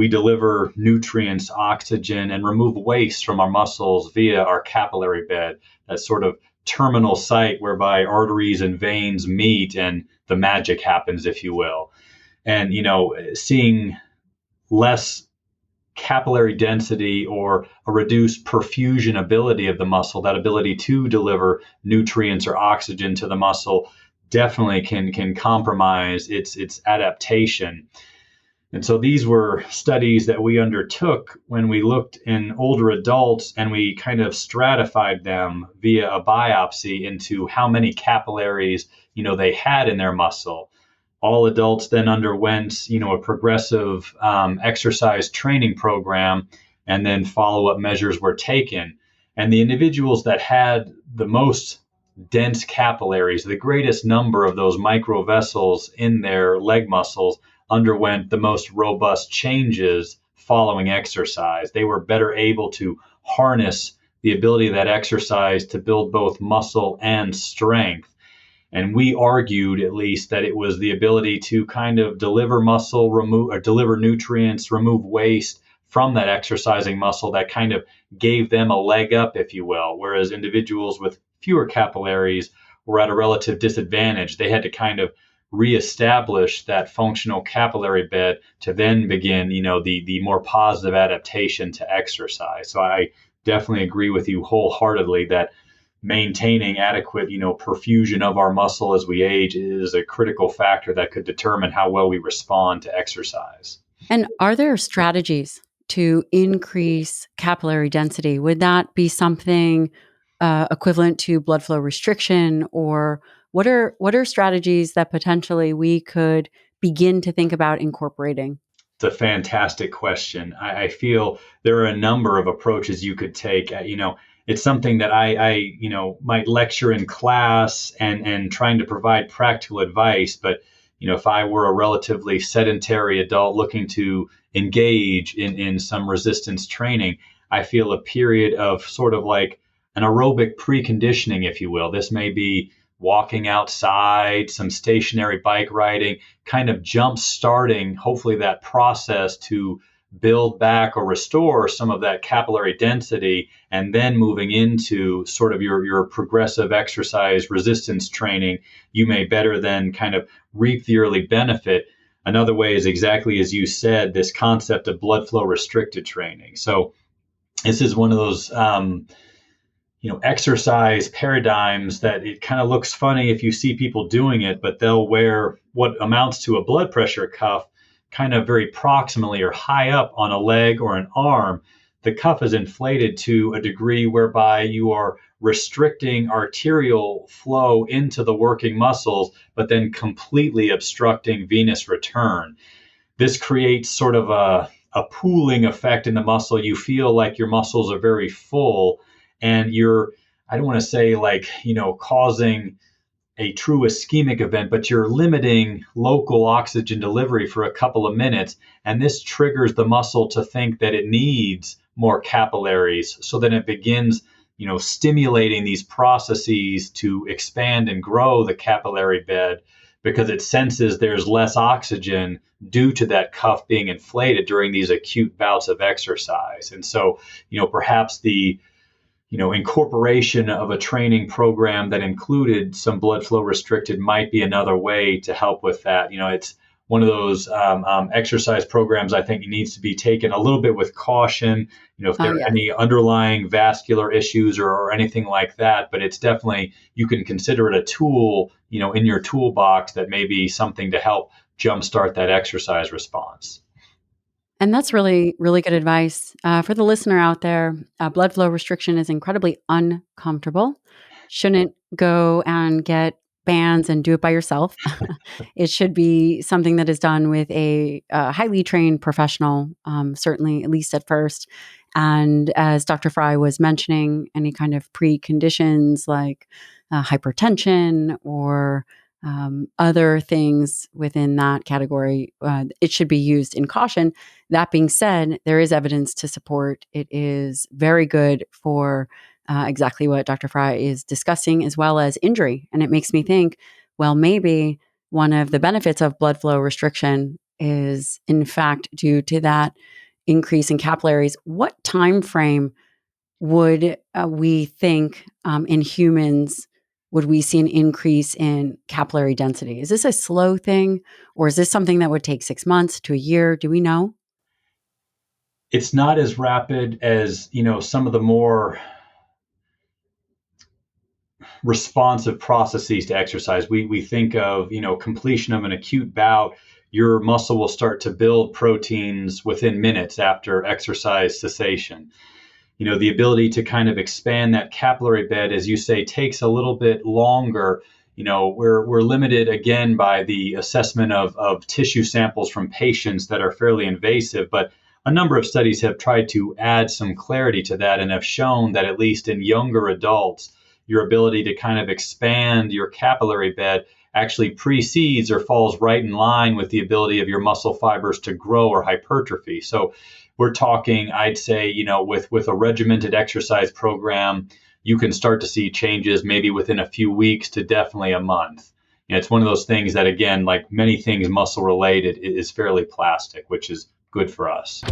we deliver nutrients, oxygen, and remove waste from our muscles via our capillary bed, that sort of terminal site whereby arteries and veins meet and the magic happens, if you will. And, seeing less capillary density or a reduced perfusion ability of the muscle, that ability to deliver nutrients or oxygen to the muscle, definitely can compromise its adaptation. And so these were studies that we undertook when we looked in older adults, and we kind of stratified them via a biopsy into how many capillaries, they had in their muscle. All adults then underwent, a progressive exercise training program, and then follow-up measures were taken. And the individuals that had the most dense capillaries, the greatest number of those microvessels in their leg muscles, underwent the most robust changes following exercise. They were better able to harness the ability of that exercise to build both muscle and strength. And we argued, at least, that it was the ability to kind of deliver muscle, deliver nutrients, remove waste from that exercising muscle that kind of gave them a leg up, if you will. Whereas individuals with fewer capillaries were at a relative disadvantage. They had to kind of reestablish that functional capillary bed to then begin, the more positive adaptation to exercise. So I definitely agree with you wholeheartedly that maintaining adequate, perfusion of our muscle as we age is a critical factor that could determine how well we respond to exercise. And are there strategies to increase capillary density? Would that be something equivalent to blood flow restriction, or what are strategies that potentially we could begin to think about incorporating? It's a fantastic question. I feel there are a number of approaches you could take. It's something that I might lecture in class and trying to provide practical advice. But, if I were a relatively sedentary adult looking to engage in some resistance training, I feel a period of sort of like an aerobic preconditioning, if you will. This may be walking outside, some stationary bike riding, kind of jump starting, hopefully, that process to build back or restore some of that capillary density, and then moving into sort of your progressive exercise resistance training, you may better then kind of reap the early benefit. Another way is exactly as you said, this concept of blood flow restricted training. So this is one of those exercise paradigms that it kind of looks funny if you see people doing it, but they'll wear what amounts to a blood pressure cuff kind of very proximally or high up on a leg or an arm. The cuff is inflated to a degree whereby you are restricting arterial flow into the working muscles, but then completely obstructing venous return. This creates sort of a pooling effect in the muscle. You feel like your muscles are very full, and I don't want to say causing a true ischemic event, but you're limiting local oxygen delivery for a couple of minutes. And this triggers the muscle to think that it needs more capillaries. So then it begins, stimulating these processes to expand and grow the capillary bed, because it senses there's less oxygen due to that cuff being inflated during these acute bouts of exercise. And so, perhaps the incorporation of a training program that included some blood flow restricted might be another way to help with that. It's one of those exercise programs I think needs to be taken a little bit with caution, if there are any underlying vascular issues or anything like that. But it's definitely, you can consider it a tool, in your toolbox that may be something to help jumpstart that exercise response. And that's really, really good advice. For the listener out there, blood flow restriction is incredibly uncomfortable. Shouldn't go and get bands and do it by yourself. It should be something that is done with a highly trained professional, certainly at least at first. And as Dr. Fry was mentioning, any kind of preconditions like hypertension or other things within that category, it should be used in caution. That being said, there is evidence to support it is very good for exactly what Dr. Fry is discussing, as well as injury. And it makes me think, well, maybe one of the benefits of blood flow restriction is in fact due to that increase in capillaries, what time frame would we think in humans would we see an increase in capillary density? Is this a slow thing, or is this something that would take 6 months to a year? Do we know? It's not as rapid as, some of the more responsive processes to exercise. We think of, completion of an acute bout, your muscle will start to build proteins within minutes after exercise cessation. The ability to kind of expand that capillary bed, as you say, takes a little bit longer. We're limited again by the assessment of tissue samples from patients that are fairly invasive, but a number of studies have tried to add some clarity to that and have shown that at least in younger adults, your ability to kind of expand your capillary bed actually precedes or falls right in line with the ability of your muscle fibers to grow or hypertrophy. So we're talking, I'd say, with a regimented exercise program, you can start to see changes maybe within a few weeks to definitely a month. It's one of those things that, again, like many things muscle related, is fairly plastic, which is good for us.